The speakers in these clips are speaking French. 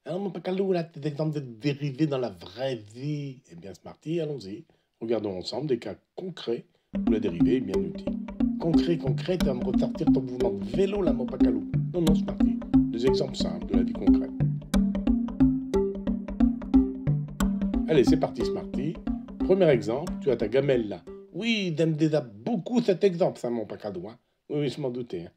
Alors, mon Pacalou, là, des exemples de dérivés dans la vraie vie. Eh bien, Smarty, allons-y. Regardons ensemble des cas concrets où la dérivée est bien utile. Concret, tu vas me ressortir ton mouvement de vélo, là, mon Pacalou. Non, non, Smarty. Des exemples simples de la vie concrète. Allez, c'est parti, Smarty. Premier exemple, tu as ta gamelle là. Oui, j'aime déjà beaucoup cet exemple, ça, mon Pacalou. Hein. Oui, oui, je m'en doutais. Hein.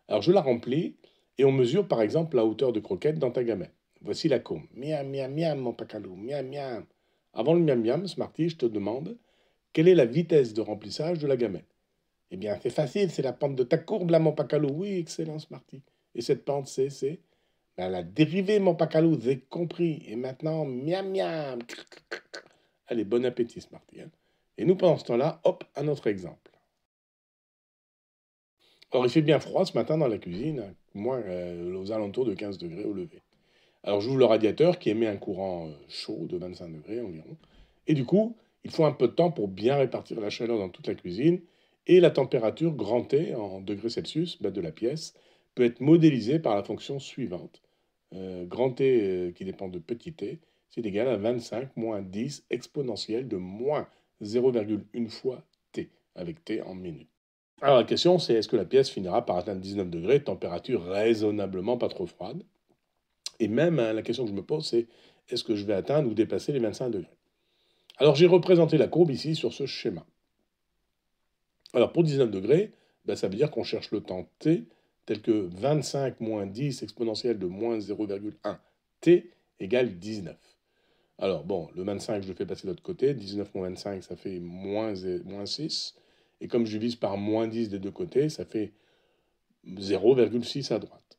Alors, je la remplis et on mesure, par exemple, la hauteur de croquette dans ta gamelle. Voici la courbe. Miam, miam, miam, mon Pacalou. Miam, miam. Avant le miam, miam, Smarty, je te demande quelle est la vitesse de remplissage de la gamelle. Eh bien, c'est facile, c'est la pente de ta courbe, là, mon Pacalou. Oui, excellent, Smarty. Et cette pente, c'est ben, la dérivée, mon Pacalou, j'ai compris. Et maintenant, miam, miam. Allez, bon appétit, Smarty. Hein. Et nous, pendant ce temps-là, hop, un autre exemple. Or, il fait bien froid ce matin dans la cuisine, hein, moins aux alentours de 15 degrés au lever. Alors, j'ouvre le radiateur qui émet un courant chaud de 25 degrés environ. Et du coup, il faut un peu de temps pour bien répartir la chaleur dans toute la cuisine. Et la température grand T en degrés Celsius de la pièce peut être modélisée par la fonction suivante. Grand T qui dépend de petit t, c'est égal à 25 moins 10 exponentielle de moins 0,1 fois t, avec t en minutes. Alors la question c'est est-ce que la pièce finira par atteindre 19 degrés, température raisonnablement pas trop froide. Et même hein, la question que je me pose c'est est-ce que je vais atteindre ou dépasser les 25 degrés. Alors j'ai représenté la courbe ici sur ce schéma. Alors pour 19 degrés, ben, ça veut dire qu'on cherche le temps t tel que 25 moins 10 exponentielle de moins 0,1 t égale 19. Alors bon, le 25 je le fais passer de l'autre côté, 19 moins 25 ça fait moins 6. Et comme je divise par moins 10 des deux côtés, ça fait 0,6 à droite.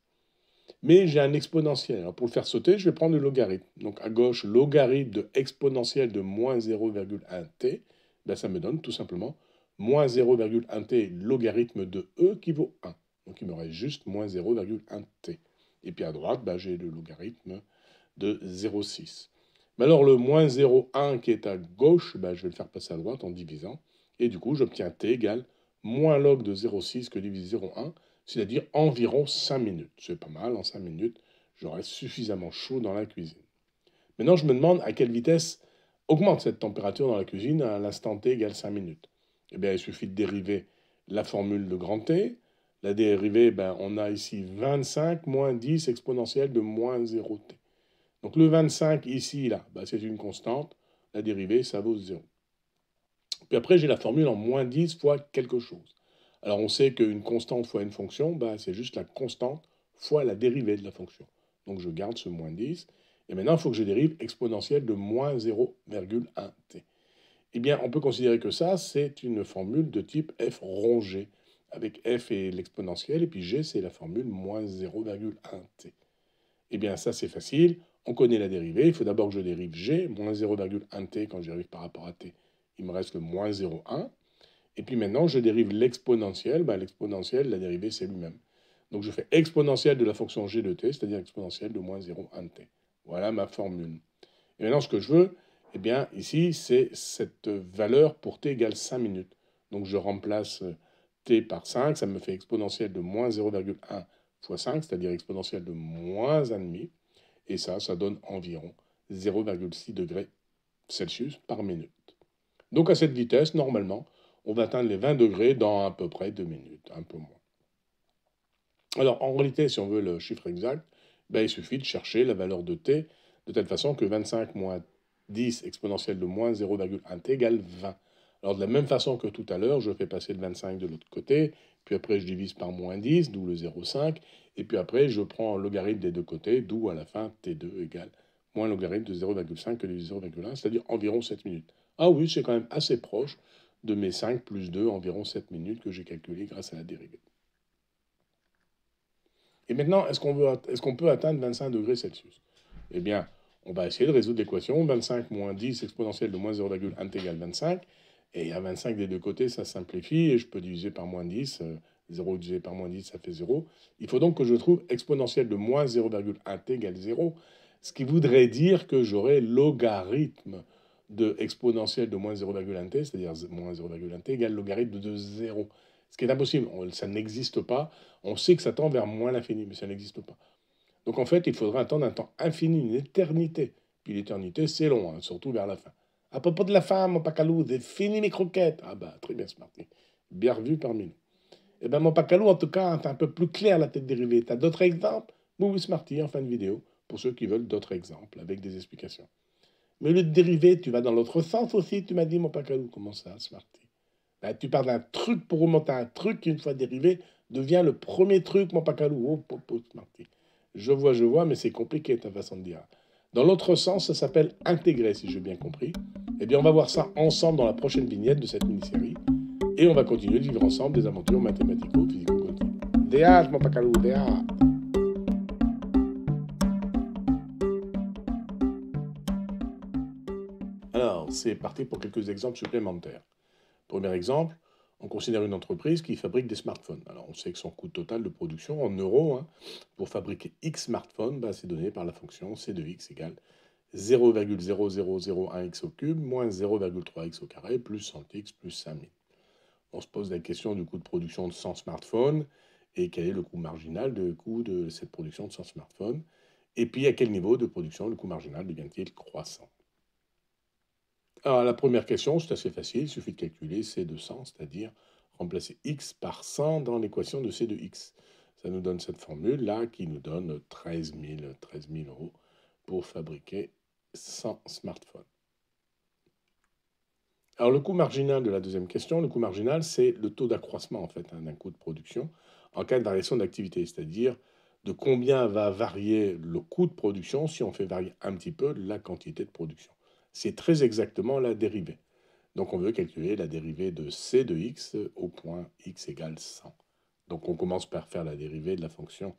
Mais j'ai un exponentiel. Alors pour le faire sauter, je vais prendre le logarithme. Donc à gauche, logarithme de exponentielle de moins 0,1t, ben ça me donne tout simplement moins 0,1t logarithme de e qui vaut 1. Donc il me reste juste moins 0,1t. Et puis à droite, ben, j'ai le logarithme de 0,6. Mais alors le moins 0,1 qui est à gauche, ben, je vais le faire passer à droite en divisant. Et du coup, j'obtiens t égale moins log de 0,6 que divise 0,1, c'est-à-dire environ 5 minutes. C'est pas mal, en 5 minutes, je reste suffisamment chaud dans la cuisine. Maintenant, je me demande à quelle vitesse augmente cette température dans la cuisine à l'instant t égale 5 minutes. Eh bien, il suffit de dériver la formule de grand T. La dérivée, ben, on a ici 25 moins 10 exponentielle de moins 0t. Donc le 25 ici, là, ben, c'est une constante. La dérivée, ça vaut 0. Puis après, j'ai la formule en moins 10 fois quelque chose. Alors on sait qu'une constante fois une fonction, bah, c'est juste la constante fois la dérivée de la fonction. Donc je garde ce moins 10. Et maintenant, il faut que je dérive exponentielle de moins 0,1t. Eh bien, on peut considérer que ça, c'est une formule de type f rongé, avec f et l'exponentielle, et puis g, c'est la formule moins 0,1t. Eh bien, ça, c'est facile. On connaît la dérivée. Il faut d'abord que je dérive g, moins 0,1t quand je dérive par rapport à t. Il me reste le moins 0,1. Et puis maintenant, je dérive l'exponentielle. Ben, l'exponentielle, la dérivée, c'est lui-même. Donc je fais exponentielle de la fonction g de t, c'est-à-dire exponentielle de moins 0,1t. Voilà ma formule. Et maintenant, ce que je veux, eh bien, ici, c'est cette valeur pour t égale 5 minutes. Donc je remplace t par 5, ça me fait exponentielle de moins 0,1 fois 5, c'est-à-dire exponentielle de moins 1,5. Et ça donne environ 0,6 degrés Celsius par minute. Donc à cette vitesse, normalement, on va atteindre les 20 degrés dans à peu près 2 minutes, un peu moins. Alors en réalité, si on veut le chiffre exact, ben, il suffit de chercher la valeur de t de telle façon que 25 moins 10 exponentielle de moins 0,1t égale 20. Alors de la même façon que tout à l'heure, je fais passer le 25 de l'autre côté, puis après je divise par moins 10, d'où le 0,5, et puis après je prends le logarithme des deux côtés, d'où à la fin t2 égale moins logarithme de 0,5 que de 0,1, c'est-à-dire environ 7 minutes. Ah oui, c'est quand même assez proche de mes 5 plus 2, environ 7 minutes que j'ai calculé grâce à la dérivée. Et maintenant, est-ce qu'on peut atteindre 25 degrés Celsius? Eh bien, on va essayer de résoudre l'équation. 25 moins 10 exponentielle de moins 0,1 égale 25. Et à 25 des deux côtés, ça simplifie. Et je peux diviser par moins 10. 0 divisé par moins 10, ça fait 0. Il faut donc que je trouve exponentielle de moins 0,1t égale 0. Ce qui voudrait dire que j'aurai logarithme de exponentielle de moins 0,1t, c'est-à-dire moins 0,1t égale logarithme de 0. Ce qui est impossible, ça n'existe pas. On sait que ça tend vers moins l'infini, mais ça n'existe pas. Donc en fait, il faudrait attendre un temps infini, une éternité. Puis l'éternité, c'est long, hein, surtout vers la fin. À propos de la fin, mon pacalou, j'ai fini mes croquettes. Ah bah, très bien, Smarty. Bien revu parmi nous. Eh ben, mon pacalou, en tout cas, c'est un peu plus clair la tête dérivée. T'as d'autres exemples? Oui, Smarty, en fin de vidéo, pour ceux qui veulent d'autres exemples, avec des explications. Mais le dérivé, tu vas dans l'autre sens aussi, tu m'as dit, mon pacalou. Comment ça, Smarty? Ben, tu parles d'un truc pour remonter un truc qui, une fois dérivé, devient le premier truc, mon pacalou. Oh, Smarty. Je vois, mais c'est compliqué ta façon de dire. Dans l'autre sens, ça s'appelle intégrer, si j'ai bien compris. Eh bien, on va voir ça ensemble dans la prochaine vignette de cette mini-série. Et on va continuer de vivre ensemble des aventures mathématico-physico-quantiques. Des hâtes, mon pacalou, des hâtes. Alors, c'est parti pour quelques exemples supplémentaires. Premier exemple, on considère une entreprise qui fabrique des smartphones. Alors, on sait que son coût total de production en euros, hein, pour fabriquer X smartphones, bah, c'est donné par la fonction C de X égale 0,0001x au cube moins 0,3x au carré plus 100x plus 5000. On se pose la question du coût de production de 100 smartphones et quel est le coût marginal de coût de cette production de 100 smartphones. Et puis à quel niveau de production le coût marginal devient-il croissant. Alors la première question, c'est assez facile, il suffit de calculer C de 100, c'est-à-dire remplacer x par 100 dans l'équation de C de x. Ça nous donne cette formule-là qui nous donne 13 000 euros pour fabriquer 100 smartphones. Alors le coût marginal de la deuxième question, le coût marginal, c'est le taux d'accroissement en fait, hein, d'un coût de production en cas de variation d'activité, c'est-à-dire de combien va varier le coût de production si on fait varier un petit peu la quantité de production. C'est très exactement la dérivée. Donc on veut calculer la dérivée de c de x au point x égale 100. Donc on commence par faire la dérivée de la fonction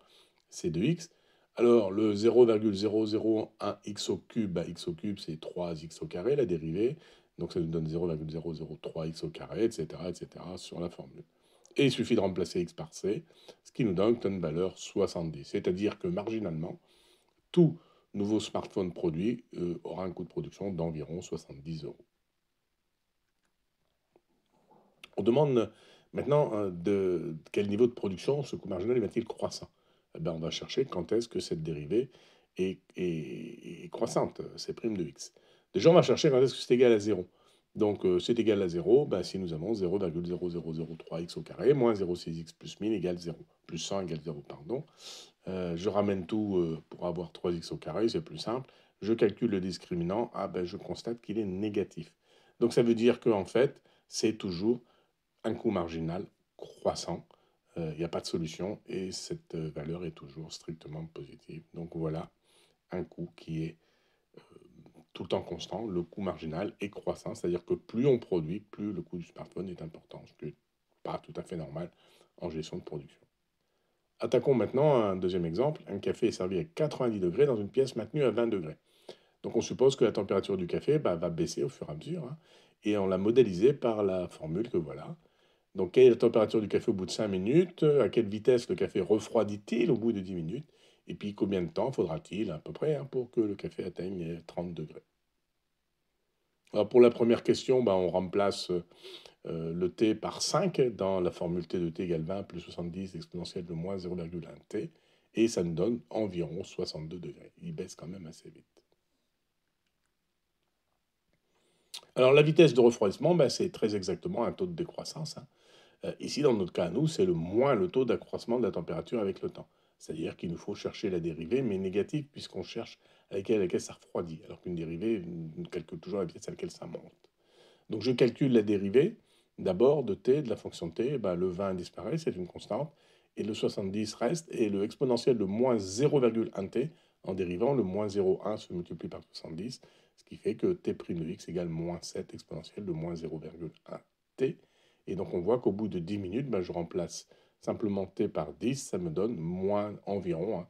c de x. Alors le 0,001x au cube, bah, x au cube c'est 3x au carré, la dérivée. Donc ça nous donne 0,003x au carré, etc., sur la formule. Et il suffit de remplacer x par c, ce qui nous donne une valeur 70. C'est-à-dire que marginalement, tout nouveau smartphone produit aura un coût de production d'environ 70 euros. On demande maintenant de quel niveau de production ce coût marginal va-t-il croissant. Eh bien, on va chercher quand est-ce que cette dérivée est croissante, c'est prime de x. Déjà, on va chercher quand est-ce que c'est égal à 0. Donc, c'est égal à 0 ben, si nous avons 0,0003x au carré moins 0,6x plus 1000 égale 0. Plus 100 égale 0, pardon. Je ramène tout pour avoir 3x au carré, c'est plus simple. Je calcule le discriminant, ah ben, je constate qu'il est négatif. Donc, ça veut dire qu'en fait, c'est toujours un coût marginal croissant. Il n'y a pas de solution et cette valeur est toujours strictement positive. Donc voilà un coût qui est tout le temps constant. Le coût marginal est croissant, c'est-à-dire que plus on produit, plus le coût du smartphone est important, ce qui n'est pas tout à fait normal en gestion de production. Attaquons maintenant un deuxième exemple. Un café est servi à 90 degrés dans une pièce maintenue à 20 degrés. Donc on suppose que la température du café va baisser au fur et à mesure, hein, et on l'a modélisé par la formule que voilà. Donc, quelle est la température du café au bout de 5 minutes? À quelle vitesse le café refroidit-il au bout de 10 minutes? Et puis, combien de temps faudra-t-il à peu près, hein, pour que le café atteigne les 30 degrés? Alors, pour la première question, ben, on remplace le T par 5 dans la formule T de T égale 20 plus 70 exponentielle de moins 0,1 T. Et ça nous donne environ 62 degrés. Il baisse quand même assez vite. Alors, la vitesse de refroidissement, ben, c'est très exactement un taux de décroissance, hein. Ici, dans notre cas, nous, c'est le taux d'accroissement de la température avec le temps. C'est-à-dire qu'il nous faut chercher la dérivée, mais négative, puisqu'on cherche à laquelle ça refroidit, alors qu'une dérivée nous calcule toujours la vitesse à laquelle ça monte. Donc je calcule la dérivée, d'abord de t, de la fonction t, ben, le 20 disparaît, c'est une constante, et le 70 reste, et le exponentiel de moins 0,1 t, en dérivant, le moins 0,1 se multiplie par 70, ce qui fait que t' de x égale moins 7 exponentielle de moins 0,1 t. Et donc on voit qu'au bout de 10 minutes, ben, je remplace simplement t par 10, ça me donne environ, hein,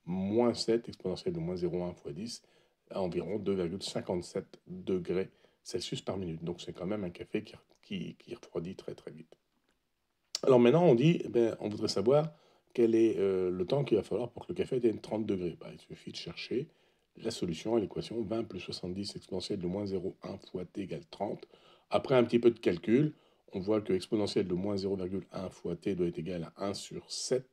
moins 7 exponentielle de moins 0,1 fois 10, à environ 2,57 degrés Celsius par minute. Donc c'est quand même un café qui refroidit très très vite. Alors maintenant on dit, on voudrait savoir quel est le temps qu'il va falloir pour que le café atteigne 30 degrés. Il suffit de chercher la solution à l'équation 20 plus 70 exponentielle de moins 0,1 fois t égale 30. Après un petit peu de calcul, on voit que exponentielle de moins 0,1 fois t doit être égal à 1 sur 7.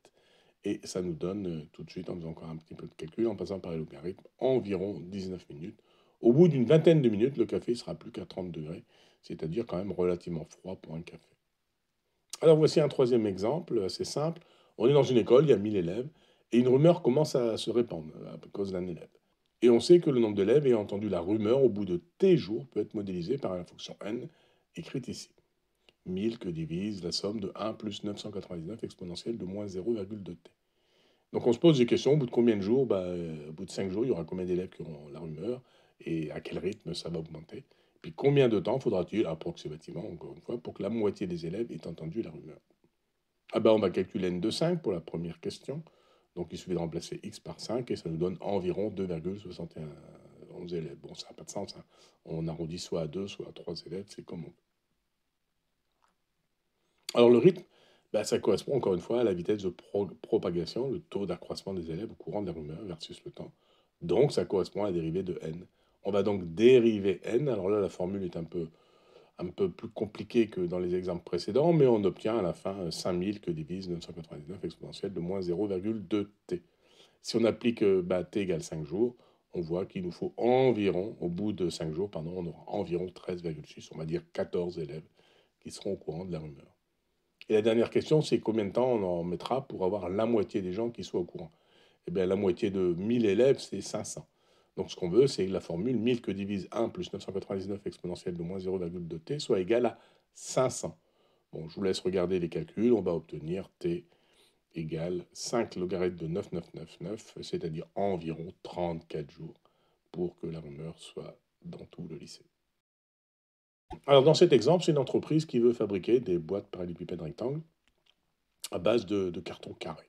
Et ça nous donne tout de suite, en faisant encore un petit peu de calcul, en passant par les logarithmes, environ 19 minutes. Au bout d'une vingtaine de minutes, le café sera plus qu'à 30 degrés, c'est-à-dire quand même relativement froid pour un café. Alors voici un troisième exemple, assez simple. On est dans une école, il y a 1000 élèves, et une rumeur commence à se répandre à cause d'un élève. Et on sait que le nombre d'élèves ayant entendu la rumeur au bout de t jours peut être modélisé par la fonction n, écrite ici. 1000 que divise la somme de 1 plus 999 exponentielle de moins 0,2t. Donc on se pose des questions, au bout de combien de jours au bout de 5 jours, il y aura combien d'élèves qui auront la rumeur, et à quel rythme ça va augmenter. Puis combien de temps faudra-t-il, approximativement, encore une fois, pour que la moitié des élèves aient entendu la rumeur. Ah ben on va calculer n de 5 pour la première question. Donc il suffit de remplacer x par 5 et ça nous donne environ 2,71 élèves. Bon, ça n'a pas de sens, hein. On arrondit soit à 2, soit à 3 élèves, c'est comme on veut. Alors le rythme, ça correspond encore une fois à la vitesse de propagation, le taux d'accroissement des élèves au courant de la rumeur versus le temps. Donc ça correspond à la dérivée de n. On va donc dériver n. Alors là, la formule est un peu plus compliquée que dans les exemples précédents, mais on obtient à la fin 5000 que divise 999 exponentielle de moins 0,2t. Si on applique t égale 5 jours, on voit qu'il nous faut environ, au bout de 5 jours, pardon, on aura environ 13,6, on va dire 14 élèves qui seront au courant de la rumeur. Et la dernière question, c'est combien de temps on en mettra pour avoir la moitié des gens qui soient au courant. Eh bien, la moitié de 1000 élèves, c'est 500. Donc, ce qu'on veut, c'est que la formule 1000 que divise 1 plus 999 exponentielle de moins 0,2t soit égale à 500. Bon, je vous laisse regarder les calculs. On va obtenir t égale 5 logarithme de 9999, c'est-à-dire environ 34 jours pour que la rumeur soit dans tout le lycée. Alors, dans cet exemple, c'est une entreprise qui veut fabriquer des boîtes parallélépipèdes rectangles à base de carton carré.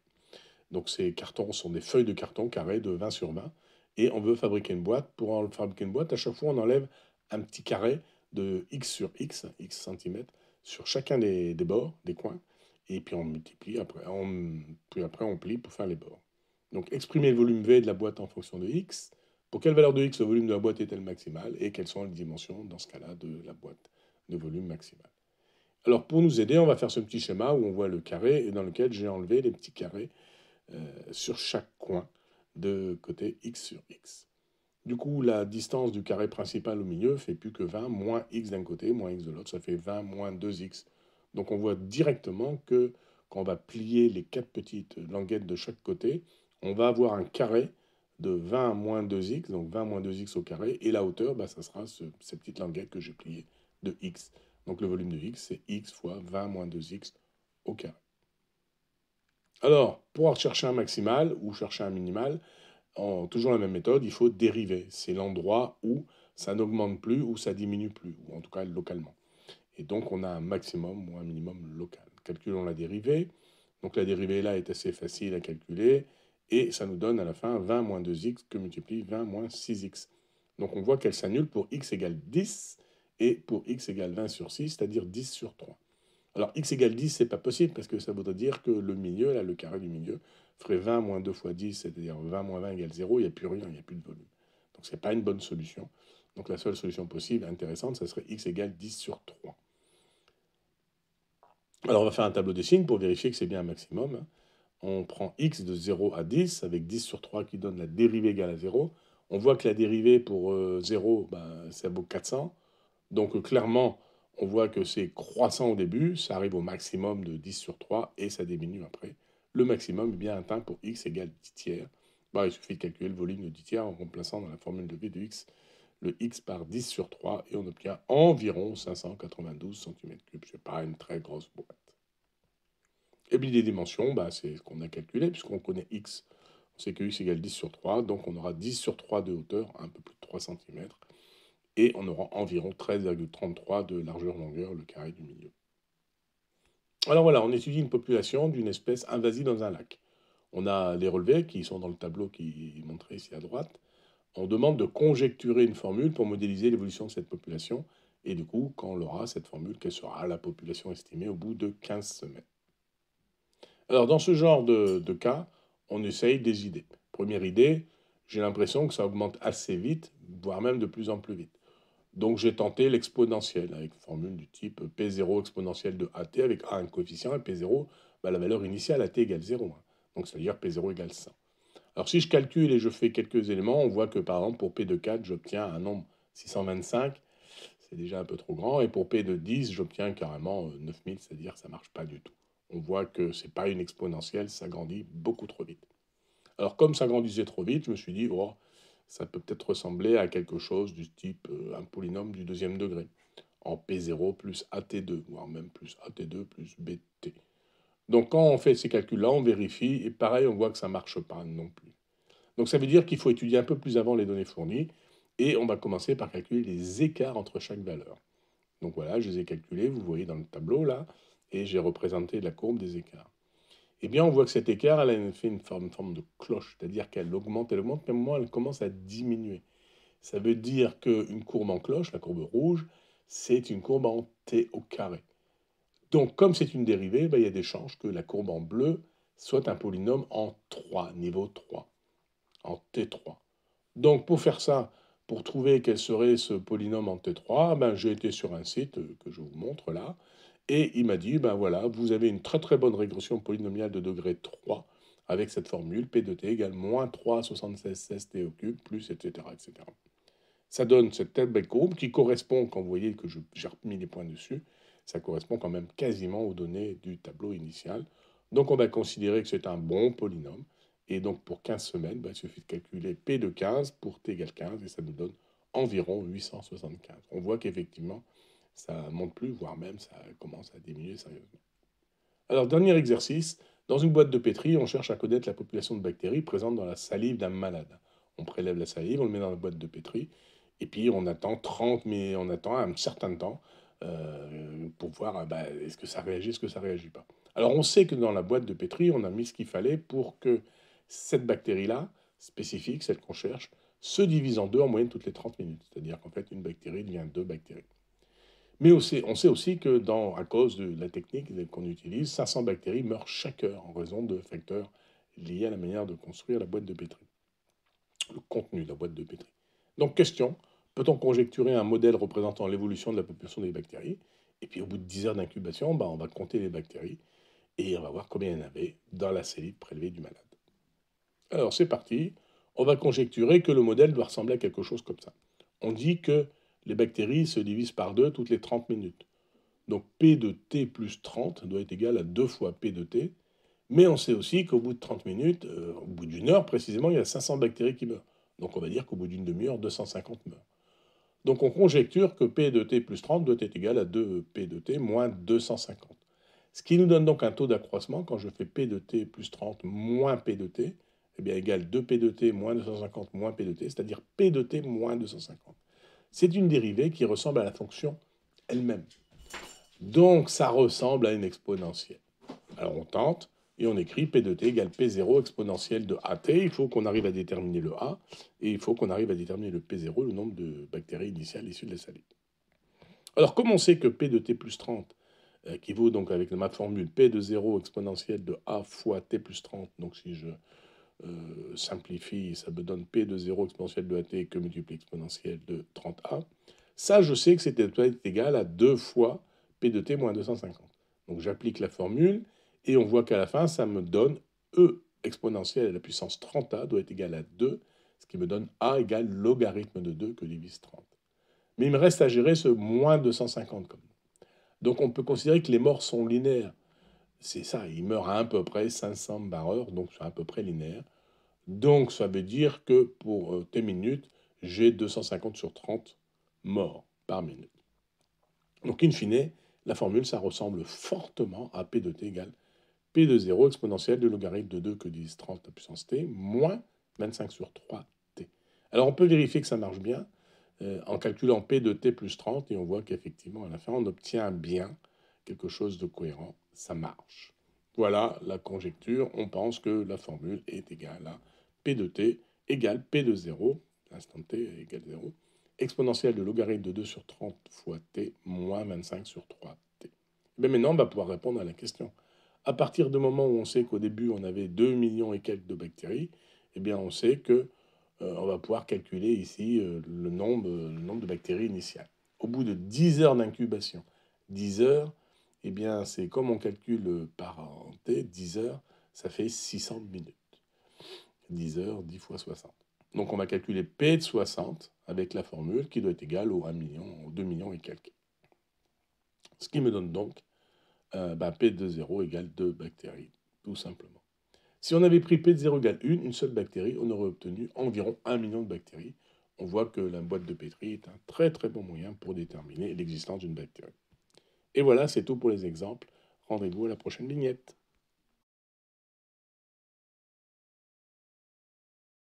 Donc, ces cartons sont des feuilles de carton carré de 20 sur 20. Et on veut fabriquer une boîte. Pour en fabriquer une boîte, à chaque fois, on enlève un petit carré de x sur x, x centimètres, sur chacun des bords, des coins. Et puis on multiplie, puis après on plie pour faire les bords. Donc, exprimer le volume V de la boîte en fonction de x. Pour quelle valeur de x le volume de la boîte est-elle maximal et quelles sont les dimensions, dans ce cas-là, de la boîte de volume maximal. Alors, pour nous aider, on va faire ce petit schéma où on voit le carré et dans lequel j'ai enlevé les petits carrés sur chaque coin de côté x sur x. Du coup, la distance du carré principal au milieu fait plus que 20 moins x d'un côté, moins x de l'autre, ça fait 20 moins 2x. Donc on voit directement que quand on va plier les quatre petites languettes de chaque côté, on va avoir un carré de 20 moins 2x, donc 20 moins 2x au carré, et la hauteur, ça sera cette petite languette que j'ai pliée de x. Donc le volume de x, c'est x fois 20 moins 2x au carré. Alors, pour chercher un maximal ou chercher un minimal, toujours la même méthode, il faut dériver. C'est l'endroit où ça n'augmente plus ou ça diminue plus, ou en tout cas localement. Et donc, on a un maximum ou un minimum local. Calculons la dérivée. Donc, la dérivée là est assez facile à calculer. Et ça nous donne à la fin 20 moins 2x que multiplie 20 moins 6x. Donc, on voit qu'elle s'annule pour x égale 10 et pour x égale 20 sur 6, c'est-à-dire 10 sur 3. Alors, x égale 10, c'est pas possible parce que ça voudrait dire que le milieu, là, le carré du milieu, ferait 20 moins 2 fois 10, c'est-à-dire 20 moins 20 égale 0, il n'y a plus rien, il n'y a plus de volume. Donc, ce n'est pas une bonne solution. Donc, la seule solution possible, intéressante, ça serait x égale 10 sur 3. Alors, on va faire un tableau des signes pour vérifier que c'est bien un maximum. On prend x de 0 à 10, avec 10 sur 3 qui donne la dérivée égale à 0. On voit que la dérivée pour 0, ça vaut 400. Donc clairement, on voit que c'est croissant au début, ça arrive au maximum de 10 sur 3 et ça diminue après. Le maximum est bien atteint pour x égale 10 tiers. Il suffit de calculer le volume de 10 tiers en remplaçant dans la formule de V de x le x par 10 sur 3 et on obtient environ 592 cm3. Ce n'est pas une très grosse boîte. Et puis les dimensions, c'est ce qu'on a calculé puisqu'on connaît x. On sait que x égale 10 sur 3, donc on aura 10 sur 3 de hauteur, un peu plus de 3 cm. Et on aura environ 13,33 de largeur-longueur, le carré du milieu. Alors voilà, on étudie une population d'une espèce invasive dans un lac. On a les relevés qui sont dans le tableau qui est montré ici à droite. On demande de conjecturer une formule pour modéliser l'évolution de cette population. Et du coup, quand on aura cette formule, quelle sera la population estimée au bout de 15 semaines. Alors dans ce genre de cas, on essaye des idées. Première idée, j'ai l'impression que ça augmente assez vite, voire même de plus en plus vite. Donc j'ai tenté l'exponentielle avec une formule du type P0 exponentielle de AT avec A un coefficient et P0, la valeur initiale AT égale 0. Donc, c'est-à-dire P0 égale 100. Alors, si je calcule et je fais quelques éléments, on voit que, par exemple, pour P de 4, j'obtiens un nombre 625. C'est déjà un peu trop grand. Et pour P de 10, j'obtiens carrément 9000, c'est-à-dire que ça ne marche pas du tout. On voit que ce n'est pas une exponentielle, ça grandit beaucoup trop vite. Alors, comme ça grandissait trop vite, je me suis dit, oh, ça peut peut-être ressembler à quelque chose du type un polynôme du deuxième degré, en P0 plus AT2, voire même plus AT2 plus BT. Donc, quand on fait ces calculs-là, on vérifie, et pareil, on voit que ça ne marche pas non plus. Donc, ça veut dire qu'il faut étudier un peu plus avant les données fournies, et on va commencer par calculer les écarts entre chaque valeur. Donc voilà, je les ai calculés, vous voyez dans le tableau là, et j'ai représenté la courbe des écarts. Eh bien, on voit que cet écart, elle a fait une forme de cloche, c'est-à-dire qu'elle augmente, mais à un moment, elle commence à diminuer. Ça veut dire qu'une courbe en cloche, la courbe rouge, c'est une courbe en t au carré. Donc, comme c'est une dérivée, ben, il y a des chances que la courbe en bleu soit un polynôme en 3, niveau 3, en T3. Donc, pour faire ça, pour trouver quel serait ce polynôme en T3, ben, j'ai été sur un site que je vous montre là, et il m'a dit, ben voilà, vous avez une très très bonne régression polynomiale de degré 3 avec cette formule, P de t égale moins 3, 76, 16 t au cube, plus, etc., etc. Ça donne cette telle belle courbe qui correspond, quand vous voyez que j'ai remis les points dessus, ça correspond quand même quasiment aux données du tableau initial. Donc on va considérer que c'est un bon polynôme. Et donc pour 15 semaines, ben, il suffit de calculer P de 15 pour T égale 15 et ça nous donne environ 875. On voit qu'effectivement, ça ne monte plus, voire même ça commence à diminuer sérieusement. Alors, dernier exercice, dans une boîte de pétri, on cherche à connaître la population de bactéries présentes dans la salive d'un malade. On prélève la salive, on le met dans la boîte de pétri, et puis on attend 30, mais on attend un certain temps pour voir est-ce que ça réagit, est-ce que ça réagit pas. Alors on sait que dans la boîte de pétri, on a mis ce qu'il fallait pour que cette bactérie-là, spécifique, celle qu'on cherche, se divise en deux en moyenne toutes les 30 minutes. C'est-à-dire qu'en fait, une bactérie devient deux bactéries. Mais on sait aussi que à cause de la technique qu'on utilise, 500 bactéries meurent chaque heure en raison de facteurs liés à la manière de construire la boîte de pétri, le contenu de la boîte de pétri. Donc question, peut-on conjecturer un modèle représentant l'évolution de la population des bactéries? Et puis au bout de 10 heures d'incubation, on va compter les bactéries et on va voir combien il y en avait dans la salive prélevée du malade. Alors c'est parti, on va conjecturer que le modèle doit ressembler à quelque chose comme ça. On dit que les bactéries se divisent par deux toutes les 30 minutes. Donc P de t plus 30 doit être égal à 2 fois P de t. Mais on sait aussi qu'au bout de 30 minutes, au bout d'une heure précisément, il y a 500 bactéries qui meurent. Donc on va dire qu'au bout d'une demi-heure, 250 meurent. Donc on conjecture que P de t plus 30 doit être égal à 2 P de t moins 250. Ce qui nous donne donc un taux d'accroissement quand je fais P de t plus 30 moins P de t, eh bien égal 2 P de t moins 250 moins P de t, c'est-à-dire P de t moins 250. C'est une dérivée qui ressemble à la fonction elle-même. Donc ça ressemble à une exponentielle. Alors on tente et on écrit P de t égale P0 exponentielle de AT. Il faut qu'on arrive à déterminer le A et il faut qu'on arrive à déterminer le P0, le nombre de bactéries initiales issues de la salive. Alors comme on sait que P de t plus 30 équivaut donc avec ma formule P de 0 exponentielle de A fois t plus 30, donc si je simplifie, ça me donne P de 0 exponentielle de AT que multiplie exponentielle de 30A. Ça, je sais que c'était égal à 2 fois P de t moins 250. Donc j'applique la formule et on voit qu'à la fin, ça me donne E exponentielle à la puissance 30A doit être égal à 2, ce qui me donne A égale logarithme de 2 que divise 30. Mais il me reste à gérer ce moins 250 comme. Donc on peut considérer que les morts sont linéaires. C'est ça, ils meurent à peu près 500 par heure, donc c'est à peu près linéaire. Donc ça veut dire que pour t minutes, j'ai 250 sur 30 morts par minute. Donc in fine, la formule, ça ressemble fortement à P de t égale P de 0 exponentielle du logarithme de 2 que divise 30 à la puissance t moins 25 sur 3t. Alors on peut vérifier que ça marche bien en calculant P de t plus 30 et on voit qu'effectivement à la fin on obtient bien quelque chose de cohérent, ça marche. Voilà la conjecture, on pense que la formule est égale à P de t égale P de 0, l'instant t égale 0, exponentielle de logarithme de 2 sur 30 fois t moins 25 sur 3t. Mais maintenant on va pouvoir répondre à la question. À partir du moment où on sait qu'au début on avait 2 millions et quelques de bactéries, eh bien on sait que on va pouvoir calculer ici le nombre de bactéries initiales. Au bout de 10 heures d'incubation, 10 heures, eh bien c'est comme on calcule par t, 10 heures, ça fait 600 minutes. 10 heures, 10 fois 60. Donc on va calculer P de 60 avec la formule qui doit être égale au 1 million, aux 2 millions et quelques. Ce qui me donne donc P de 0 égale 2 bactéries, tout simplement. Si on avait pris P de 0 égale une seule bactérie, on aurait obtenu environ 1 million de bactéries. On voit que la boîte de Petri est un très très bon moyen pour déterminer l'existence d'une bactérie. Et voilà, c'est tout pour les exemples. Rendez-vous à la prochaine vignette.